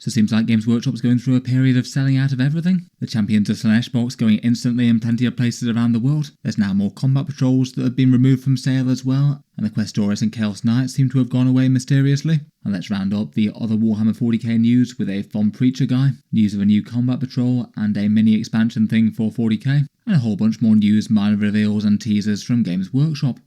So it seems like Games Workshop's going through a period of selling out of everything. The Champions of Slaanesh box going instantly in plenty of places around the world. There's now more combat patrols that have been removed from sale as well, and the Questoris and Chaos Knights seem to have gone away mysteriously. And let's round up the other Warhammer 40k news with a fun Preacher guy, news of a new combat patrol and a mini expansion thing for 40k, and a whole bunch more news, minor reveals and teasers from Games Workshop.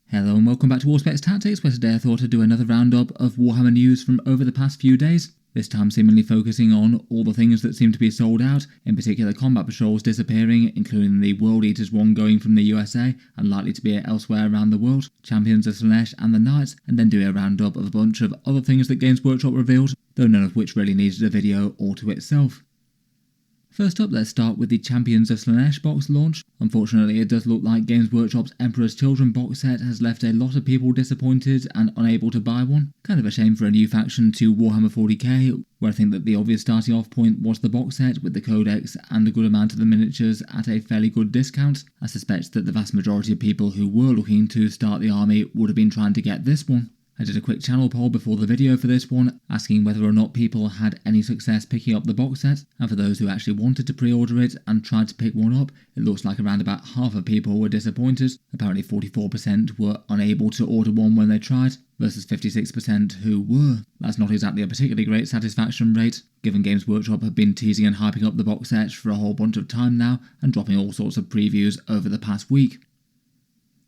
Hello and welcome back to Warspecs Tactics, where today I thought I'd do another roundup of Warhammer news from over the past few days, this time seemingly focusing on all the things that seem to be sold out, in particular combat patrols disappearing, including the World Eaters one going from the USA and likely to be elsewhere around the world, Champions of Slaanesh and the Knights, and then doing a roundup of a bunch of other things that Games Workshop revealed, though none of which really needed a video all to itself. First up, let's start with the Champions of Slaanesh box launch. Unfortunately, it does look like Games Workshop's Emperor's Children box set has left a lot of people disappointed and unable to buy one. Kind of a shame for a new faction to Warhammer 40k, where I think that the obvious starting off point was the box set with the codex and a good amount of the miniatures at a fairly good discount. I suspect that the vast majority of people who were looking to start the army would have been trying to get this one. I did a quick channel poll before the video for this one, asking whether or not people had any success picking up the box set, and for those who actually wanted to pre-order it and tried to pick one up, it looks like around about half of people were disappointed. Apparently 44% were unable to order one when they tried, versus 56% who were. That's not exactly a particularly great satisfaction rate, given Games Workshop have been teasing and hyping up the box set for a whole bunch of time now, and dropping all sorts of previews over the past week.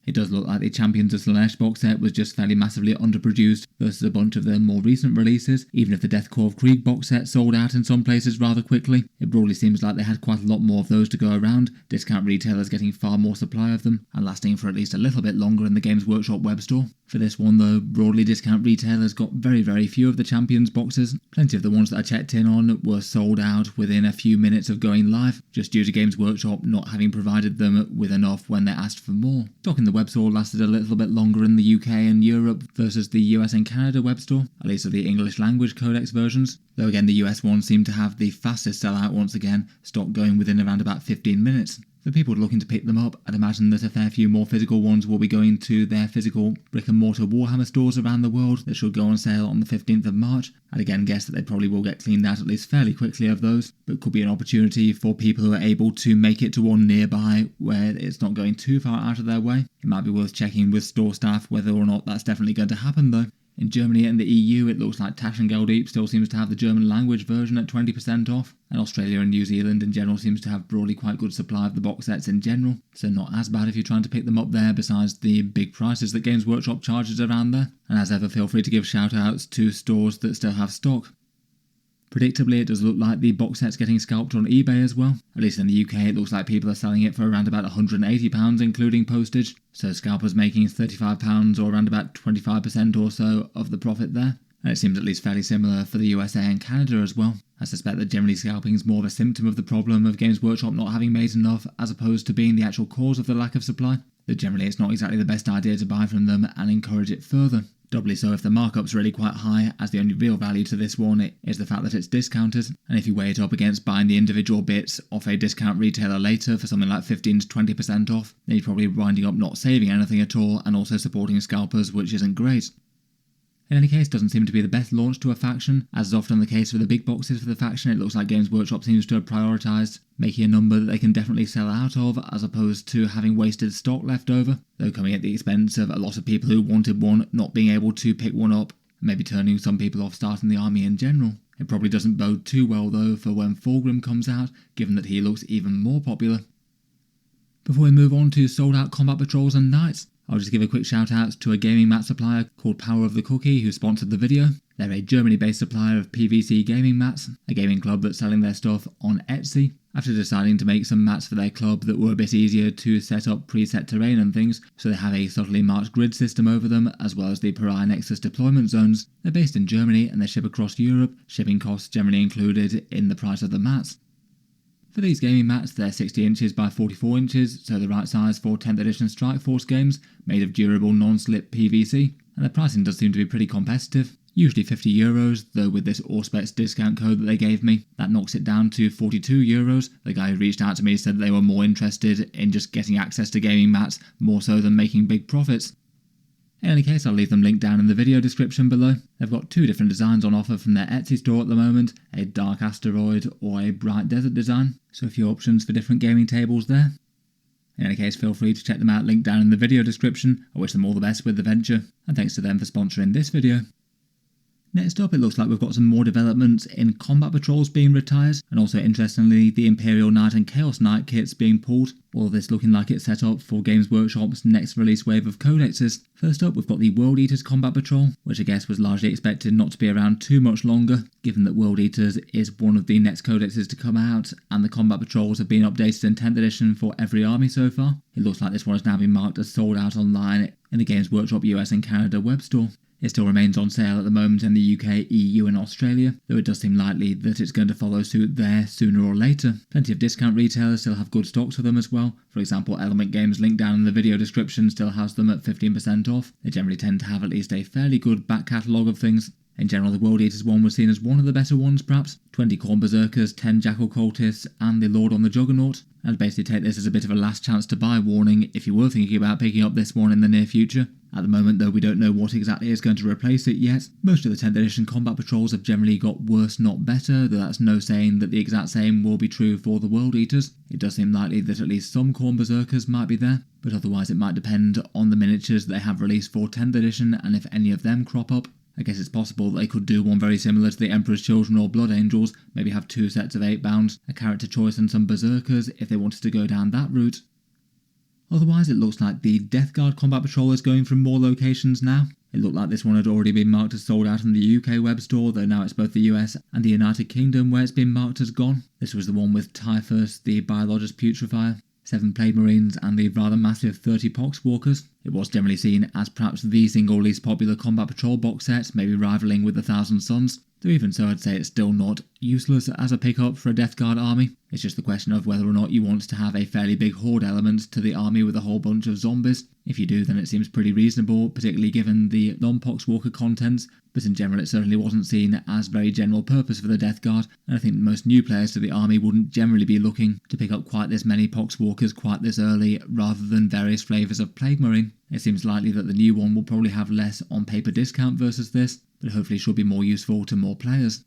It does look like the Champions of Slaanesh box set was just fairly massively underproduced versus a bunch of their more recent releases. Even if the Deathcore of Krieg box set sold out in some places rather quickly, it broadly seems like they had quite a lot more of those to go around, discount retailers getting far more supply of them, and lasting for at least a little bit longer in the Games Workshop web store. For this one though, broadly discount retailers got very few of the Champions boxes. Plenty of the ones that I checked in on were sold out within a few minutes of going live, just due to Games Workshop not having provided them with enough when they asked for more. Stock in the web store lasted a little bit longer in the UK and Europe versus the US and Canada web store, at least of the English language codex versions, though again the US one seemed to have the fastest sellout once again, stock going within around about 15 minutes. For people looking to pick them up, I'd imagine that a fair few more physical ones will be going to their physical brick-and-mortar Warhammer stores around the world that should go on sale on the 15th of March. I'd again guess that they probably will get cleaned out at least fairly quickly of those, but could be an opportunity for people who are able to make it to one nearby where it's not going too far out of their way. It might be worth checking with store staff whether or not that's definitely going to happen though. In Germany and the EU, it looks like Taschengelddieb still seems to have the German language version at 20% off, and Australia and New Zealand in general seems to have broadly quite good supply of the box sets in general, so not as bad if you're trying to pick them up there besides the big prices that Games Workshop charges around there. And as ever, feel free to give shout outs to stores that still have stock. Predictably, it does look like the box set's getting scalped on eBay as well. At least in the UK, it looks like people are selling it for around about £180 including postage, so scalpers making £35 or around about 25% or so of the profit there. And it seems at least fairly similar for the USA and Canada as well. I suspect that generally scalping is more of a symptom of the problem of Games Workshop not having made enough as opposed to being the actual cause of the lack of supply. That generally it's not exactly the best idea to buy from them and encourage it further. Doubly so if the markup's really quite high, as the only real value to this one is the fact that it's discounted, and if you weigh it up against buying the individual bits off a discount retailer later for something like 15 to 20% off, then you're probably winding up not saving anything at all and also supporting scalpers, which isn't great. In any case, doesn't seem to be the best launch to a faction. As is often the case with the big boxes for the faction, it looks like Games Workshop seems to have prioritised making a number that they can definitely sell out of, as opposed to having wasted stock left over, though coming at the expense of a lot of people who wanted one not being able to pick one up, maybe turning some people off starting the army in general. It probably doesn't bode too well though for when Fulgrim comes out, given that he looks even more popular. Before we move on to sold out combat patrols and knights, I'll just give a quick shout out to a gaming mat supplier called PowerOfTheCookie who sponsored the video. They're a Germany-based supplier of PVC gaming mats, a gaming club that's selling their stuff on Etsy. After deciding to make some mats for their club that were a bit easier to set up preset terrain and things, so they have a subtly marked grid system over them, as well as the Pariah Nexus deployment zones. They're based in Germany and they ship across Europe, shipping costs generally included in the price of the mats. For these gaming mats, they're 60 inches by 44 inches, so the right size for 10th edition Strike Force games, made of durable non-slip PVC, and the pricing does seem to be pretty competitive. Usually €50, though with this Auspex discount code that they gave me, that knocks it down to €42. The guy who reached out to me said they were more interested in just getting access to gaming mats, more so than making big profits. In any case, I'll leave them linked down in the video description below. They've got 2 different designs on offer from their Etsy store at the moment, a dark asteroid or a bright desert design, so a few options for different gaming tables there. In any case, feel free to check them out, linked down in the video description. I wish them all the best with the venture, and thanks to them for sponsoring this video. Next up, it looks like we've got some more developments in combat patrols being retired, and also interestingly the Imperial Knight and Chaos Knight kits being pulled, all of this looking like it's set up for Games Workshop's next release wave of codexes. First up, we've got the World Eaters Combat Patrol, which I guess was largely expected not to be around too much longer, given that World Eaters is one of the next codexes to come out, and the combat patrols have been updated in 10th edition for every army so far. It looks like this one has now been marked as sold out online in the Games Workshop US and Canada web store. It still remains on sale at the moment in the UK, EU and Australia, though it does seem likely that it's going to follow suit there sooner or later. Plenty of discount retailers still have good stocks of them as well. For example, Element Games, linked down in the video description, still has them at 15% off. They generally tend to have at least a fairly good back catalogue of things. In general, the World Eaters one was seen as one of the better ones perhaps. 20 Khorne Berserkers, 10 Jackal Cultists and the Lord on the Juggernaut. I'd basically take this as a bit of a last chance to buy warning if you were thinking about picking up this one in the near future. At the moment though, we don't know what exactly is going to replace it yet. Most of the 10th edition combat patrols have generally got worse not better, though that's no saying that the exact same will be true for the World Eaters. It does seem likely that at least some Khorne Berserkers might be there, but otherwise it might depend on the miniatures they have released for 10th edition and if any of them crop up. I guess it's possible that they could do one very similar to the Emperor's Children or Blood Angels, maybe have 2 sets of 8 bounds, a character choice and some Berserkers if they wanted to go down that route. Otherwise, it looks like the Death Guard Combat Patrol is going from more locations now. It looked like this one had already been marked as sold out in the UK web store, though now it's both the US and the United Kingdom where it's been marked as gone. This was the one with Typhus, the Biologist Putrefier, 7 Plague Marines and the rather massive 30 Poxwalkers. It was generally seen as perhaps the single least popular Combat Patrol box set, maybe rivaling with the Thousand Suns. Though even so, I'd say it's still not useless as a pickup for a Death Guard army. It's just the question of whether or not you want to have a fairly big horde element to the army with a whole bunch of zombies. If you do, then it seems pretty reasonable, particularly given the non-Poxwalker contents, but in general it certainly wasn't seen as very general purpose for the Death Guard, and I think most new players to the army wouldn't generally be looking to pick up quite this many Poxwalkers quite this early, rather than various flavours of Plague Marine. It seems likely that the new one will probably have less on-paper discount versus this, but hopefully should be more useful to more players.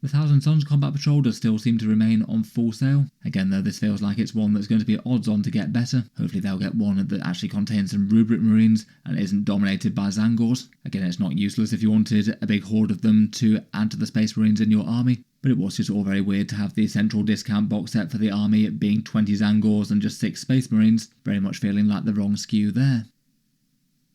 The Thousand Suns Combat Patrol does still seem to remain on full sale. Again though, this feels like it's one that's going to be odds on to get better. Hopefully they'll get one that actually contains some Rubric Marines and isn't dominated by Zangors. Again, it's not useless if you wanted a big horde of them to add to the Space Marines in your army, but it was just all very weird to have the central discount box set for the army being 20 Zangors and just 6 Space Marines, very much feeling like the wrong skew there.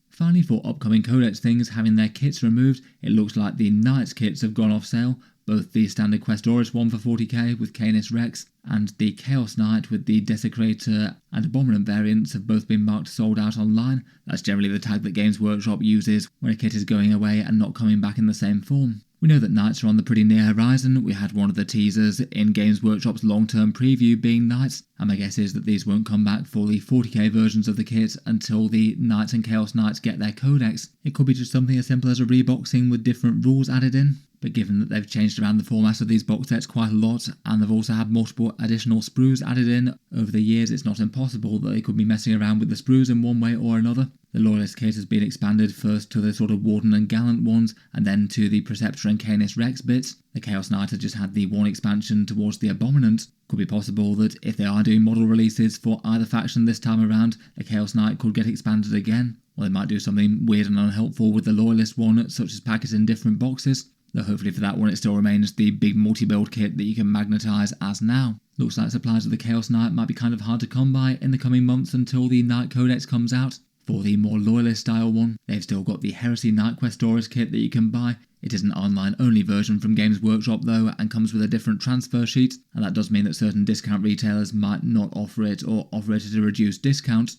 Finally, for upcoming Codex things having their kits removed, it looks like the Knights kits have gone off sale. Both the standard Questoris one for 40k with Canis Rex and the Chaos Knight with the Desecrator and Abominant variants have both been marked sold out online. That's generally the tag that Games Workshop uses when a kit is going away and not coming back in the same form. We know that Knights are on the pretty near horizon. We had one of the teasers in Games Workshop's long-term preview being Knights, and my guess is that these won't come back for the 40k versions of the kit until the Knights and Chaos Knights get their codex. It could be just something as simple as a reboxing with different rules added in, but given that they've changed around the format of these box sets quite a lot, and they've also had multiple additional sprues added in over the years, it's not impossible that they could be messing around with the sprues in one way or another. The Loyalist kit has been expanded first to the sort of Warden and Gallant ones, and then to the Preceptor and Canis Rex bits. The Chaos Knight has just had the one expansion towards the Abominant. Could be possible that if they are doing model releases for either faction this time around, the Chaos Knight could get expanded again, or they might do something weird and unhelpful with the Loyalist one, such as pack it in different boxes. Though hopefully for that one it still remains the big multi-build kit that you can magnetise as now. Looks like supplies of the Chaos Knight might be kind of hard to come by in the coming months until the Knight Codex comes out. For the more Loyalist style one, they've still got the Heresy Knight Questoris kit that you can buy. It is an online only version from Games Workshop though, and comes with a different transfer sheet, and that does mean that certain discount retailers might not offer it or offer it at a reduced discount.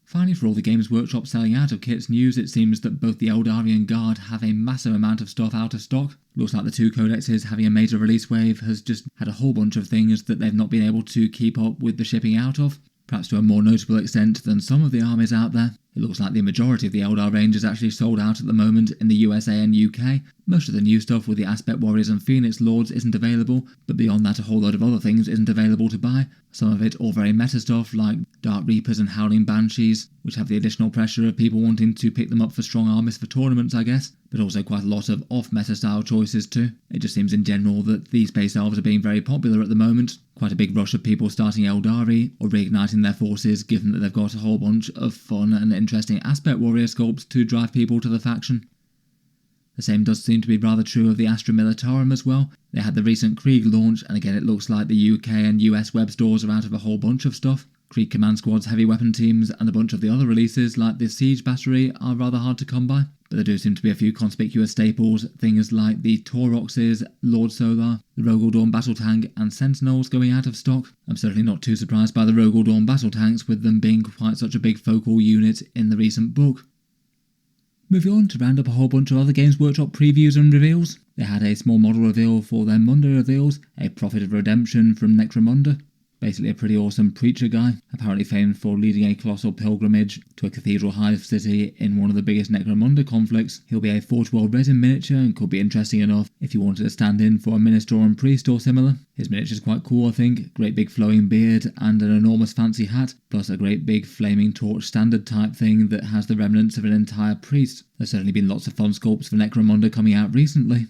Finally, for all the Games Workshop selling out of kits news, it seems that both the Aeldari and Guard have a massive amount of stuff out of stock. Looks like the 2 codexes having a major release wave has just had a whole bunch of things that they've not been able to keep up with the shipping out of, perhaps to a more notable extent than some of the armies out there. It looks like the majority of the Eldar range is actually sold out at the moment in the USA and UK. Most of the new stuff with the Aspect Warriors and Phoenix Lords isn't available, but beyond that a whole load of other things isn't available to buy. Some of it all very meta stuff like Dark Reapers and Howling Banshees, which have the additional pressure of people wanting to pick them up for strong armies for tournaments, I guess, but also quite a lot of off-meta style choices too. It just seems in general that these Space Elves are being very popular at the moment. Quite a big rush of people starting Aeldari or reigniting their forces, given that they've got a whole bunch of fun and interesting Aspect Warrior sculpts to drive people to the faction. The same does seem to be rather true of the Astra Militarum as well. They had the recent Krieg launch, and again it looks like the UK and US web stores are out of a whole bunch of stuff. Krieg Command Squad's heavy weapon teams and a bunch of the other releases like the Siege Battery are rather hard to come by, but there do seem to be a few conspicuous staples, things like the Tauroxes, Lord Solar, the Rogaldorn Battle Tank and Sentinels going out of stock. I'm certainly not too surprised by the Rogaldorn Battle Tanks, with them being quite such a big focal unit in the recent book. Moving on to round up a whole bunch of other Games Workshop previews and reveals. They had a small model reveal for their Monday reveals, a Prophet of Redemption from Necromunda. Basically a pretty awesome preacher guy, apparently famed for leading a colossal pilgrimage to a cathedral hive city in one of the biggest Necromunda conflicts. He'll be a Forge World resin miniature and could be interesting enough if you wanted to stand in for a minister or priest or similar. His miniature's quite cool, I think. Great big flowing beard and an enormous fancy hat, plus a great big flaming torch standard type thing that has the remnants of an entire priest. There's certainly been lots of fun sculpts for Necromunda coming out recently.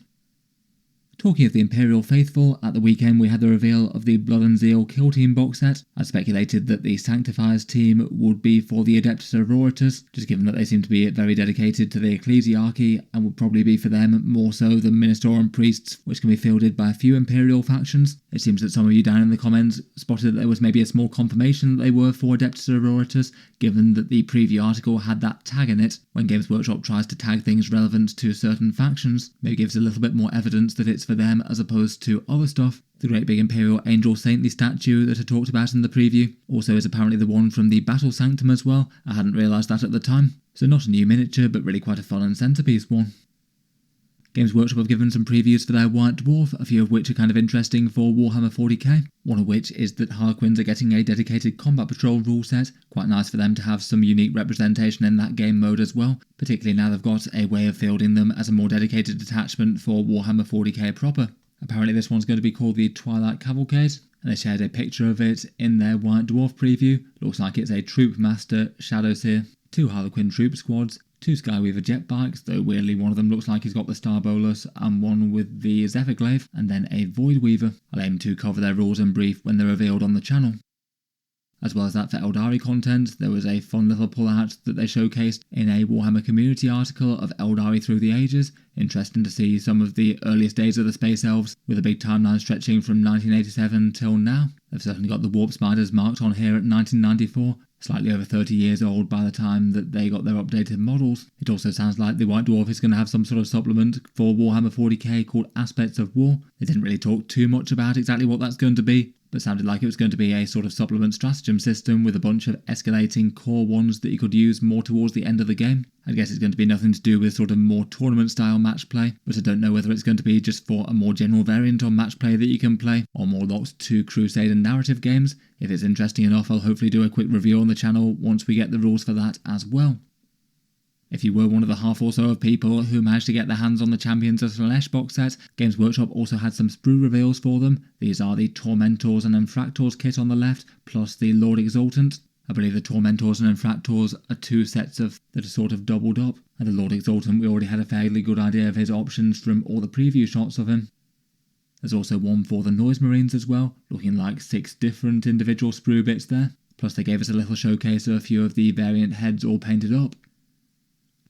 Talking of the Imperial Faithful, at the weekend we had the reveal of the Blood and Zeal Kill Team box set. I speculated that the Sanctifiers team would be for the Adept Sororitas, just given that they seem to be very dedicated to the Ecclesiarchy and would probably be for them more so than Ministorum Priests, which can be fielded by a few Imperial factions. It seems that some of you down in the comments spotted that there was maybe a small confirmation that they were for Adept Sororitas, given that the preview article had that tag in it. When Games Workshop tries to tag things relevant to certain factions, maybe gives a little bit more evidence that it's for them as opposed to other stuff. The great big Imperial Angel Saintly statue that I talked about in the preview also is apparently the one from the Battle Sanctum as well. I hadn't realised that at the time. So not a new miniature, but really quite a fun and centrepiece one. Games Workshop have given some previews for their White Dwarf, a few of which are kind of interesting for Warhammer 40k. One of which is that Harlequins are getting a dedicated combat patrol rule set. Quite nice for them to have some unique representation in that game mode as well, particularly now they've got a way of fielding them as a more dedicated detachment for Warhammer 40k proper. Apparently this one's going to be called the Twilight Cavalcade, and they shared a picture of it in their White Dwarf preview. Looks like it's a Troop Master Shadowseer, 2 Harlequin troop squads, 2 Skyweaver jet bikes, though weirdly one of them looks like he's got the Star Bolus, and one with the Zephyr-Glaive, and then a Void Weaver. I'll aim to cover their rules and brief when they're revealed on the channel. As well as that, for Aeldari content, there was a fun little pull-out that they showcased in a Warhammer community article of Aeldari through the ages. Interesting to see some of the earliest days of the Space Elves, with a big timeline stretching from 1987 till now. They've certainly got the Warp Spiders marked on here at 1994, slightly over 30 years old by the time that they got their updated models. It also sounds like the White Dwarf is going to have some sort of supplement for Warhammer 40k called Aspects of War. They didn't really talk too much about exactly what that's going to be, but sounded like it was going to be a sort of supplement stratagem system with a bunch of escalating core ones that you could use more towards the end of the game. I guess it's going to be nothing to do with sort of more tournament style match play, but I don't know whether it's going to be just for a more general variant on match play that you can play, or more locked to Crusade and narrative games. If it's interesting enough, I'll hopefully do a quick review on the channel once we get the rules for that as well. If you were one of the half or so of people who managed to get their hands on the Champions of Slaanesh box set, Games Workshop also had some sprue reveals for them. These are the Tormentors and Infractors kit on the left, plus the Lord Exultant. I believe the Tormentors and Infractors are 2 sets of that are sort of doubled up, and the Lord Exultant, we already had a fairly good idea of his options from all the preview shots of him. There's also one for the Noise Marines as well, looking like 6 different individual sprue bits there, plus they gave us a little showcase of a few of the variant heads all painted up.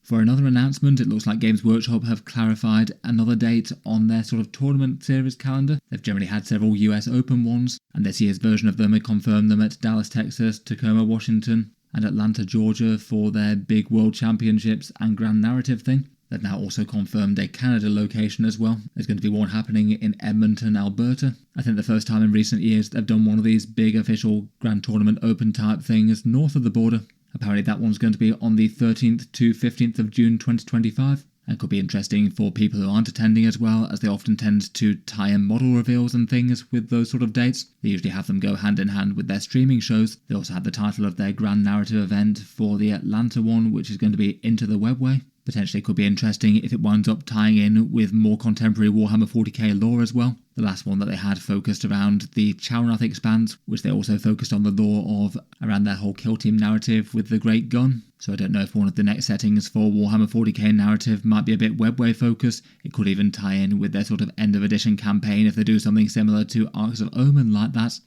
For another announcement, it looks like Games Workshop have clarified another date on their sort of tournament series calendar. They've generally had several US Open ones, and this year's version of them had confirmed them at Dallas, Texas, Tacoma, Washington, and Atlanta, Georgia for their big World Championships and Grand Narrative thing. They've now also confirmed a Canada location as well. There's going to be one happening in Edmonton, Alberta. I think the first time in recent years they've done one of these big official Grand Tournament Open type things north of the border. Apparently that one's going to be on the 13th to 15th of June 2025. and could be interesting for people who aren't attending as well, as they often tend to tie in model reveals and things with those sort of dates. They usually have them go hand in hand with their streaming shows. They also had the title of their grand narrative event for the Atlanta one, which is going to be Into the Webway. Potentially could be interesting if it winds up tying in with more contemporary Warhammer 40k lore as well. The last one that they had focused around the Chalnoth expanse, which they also focused on the lore of around their whole kill team narrative with the Great Gun. So I don't know if one of the next settings for Warhammer 40k narrative might be a bit webway focused. It could even tie in with their sort of end of edition campaign if they do something similar to Arcs of Omen like that.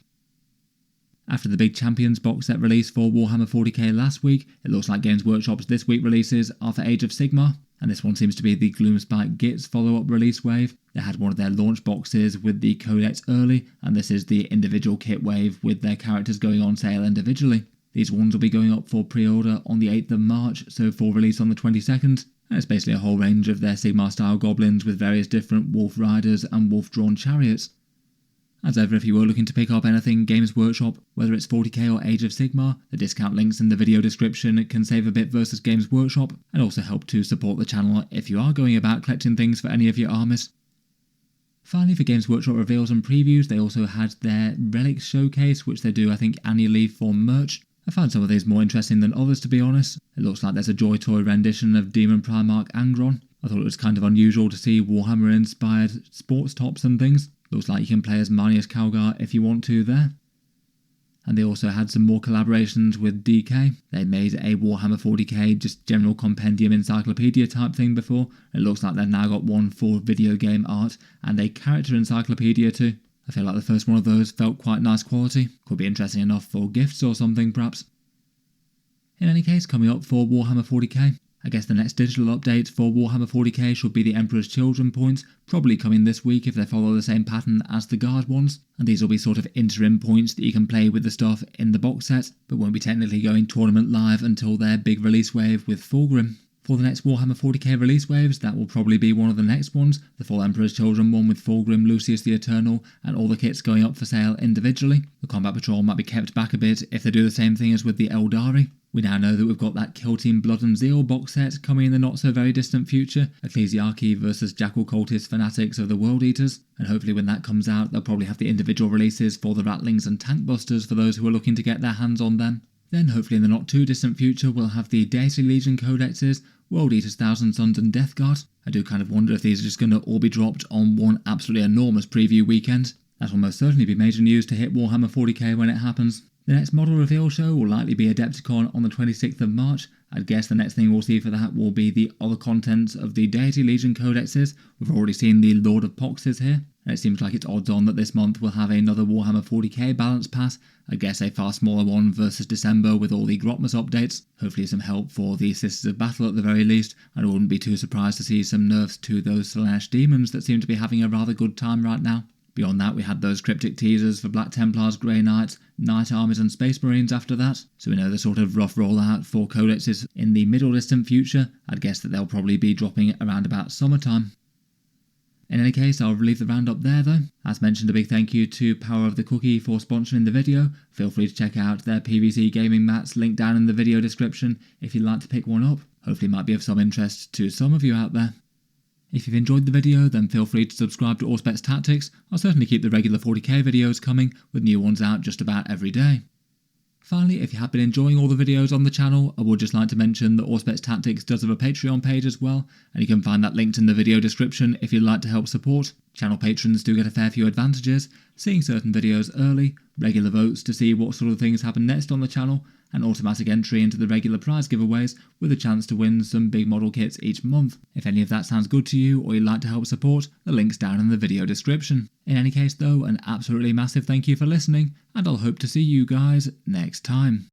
After the big Champions box set release for Warhammer 40k last week, it looks like Games Workshop's this week releases are for Age of Sigmar, and this one seems to be the Gloomspite Gitz follow-up release wave. They had one of their launch boxes with the codex early, and this is the individual kit wave with their characters going on sale individually. These ones will be going up for pre-order on the 8th of March, so for release on the 22nd, and it's basically a whole range of their Sigmar-style goblins with various different wolf riders and wolf-drawn chariots. As ever, if you were looking to pick up anything Games Workshop, whether it's 40k or Age of Sigmar, the discount links in the video description can save a bit versus Games Workshop, and also help to support the channel if you are going about collecting things for any of your armies. Finally, for Games Workshop reveals and previews, they also had their Relics showcase, which they do I think annually for merch. I found some of these more interesting than others, to be honest. It looks like there's a Joy Toy rendition of Demon Primarch Angron. I thought it was kind of unusual to see Warhammer-inspired sports tops and things. Looks like you can play as Marnius Calgar if you want to there. And they also had some more collaborations with DK. They made a Warhammer 40k just general compendium encyclopedia type thing before. It looks like they've now got one for video game art and a character encyclopedia too. I feel like the first one of those felt quite nice quality. Could be interesting enough for gifts or something perhaps. In any case, coming up for Warhammer 40k, I guess the next digital update for Warhammer 40k should be the Emperor's Children points, probably coming this week if they follow the same pattern as the Guard ones, and these will be sort of interim points that you can play with the stuff in the box set, but won't be technically going tournament live until their big release wave with Fulgrim. For the next Warhammer 40k release waves, that will probably be one of the next ones, the full Emperor's Children one with Fulgrim, Lucius the Eternal, and all the kits going up for sale individually. The Combat Patrol might be kept back a bit if they do the same thing as with the Aeldari. We now know that we've got that Kill Team Blood and Zeal box set coming in the not so very distant future, Ecclesiarchy versus Jackal Cultist Fanatics of the World Eaters, and hopefully when that comes out they'll probably have the individual releases for the Rattlings and Tank Busters for those who are looking to get their hands on them. Then hopefully in the not too distant future we'll have the Deity Legion codexes, World Eaters, Thousand Suns and Death Guard. I do kind of wonder if these are just going to all be dropped on one absolutely enormous preview weekend. That will most certainly be major news to hit Warhammer 40k when it happens. The next model reveal show will likely be Adepticon on the 26th of March. I'd guess the next thing we'll see for that will be the other contents of the Deity Legion codexes. We've already seen the Lord of Poxes here, and it seems like it's odds on that this month we'll have another Warhammer 40k balance pass. I guess a far smaller one versus December with all the Grotmus updates. Hopefully some help for the Sisters of Battle at the very least, and I wouldn't be too surprised to see some nerfs to those Slaanesh demons that seem to be having a rather good time right now. Beyond that, we had those cryptic teasers for Black Templars, Grey Knights, Knight Armies and Space Marines after that, so we know the sort of rough rollout for codexes in the middle distant future. I'd guess that they'll probably be dropping around about summertime. In any case, I'll leave the roundup there though. As mentioned, a big thank you to PowerOfTheCookie for sponsoring the video. Feel free to check out their PVC gaming mats linked down in the video description if you'd like to pick one up. Hopefully it might be of some interest to some of you out there. If you've enjoyed the video, then feel free to subscribe to Auspex Tactics. I'll certainly keep the regular 40k videos coming, with new ones out just about every day. Finally, if you have been enjoying all the videos on the channel, I would just like to mention that Auspex Tactics does have a Patreon page as well, and you can find that linked in the video description if you'd like to help support. Channel patrons do get a fair few advantages, seeing certain videos early, regular votes to see what sort of things happen next on the channel, and automatic entry into the regular prize giveaways with a chance to win some big model kits each month. If any of that sounds good to you or you'd like to help support, the link's down in the video description. In any case though, an absolutely massive thank you for listening, and I'll hope to see you guys next time.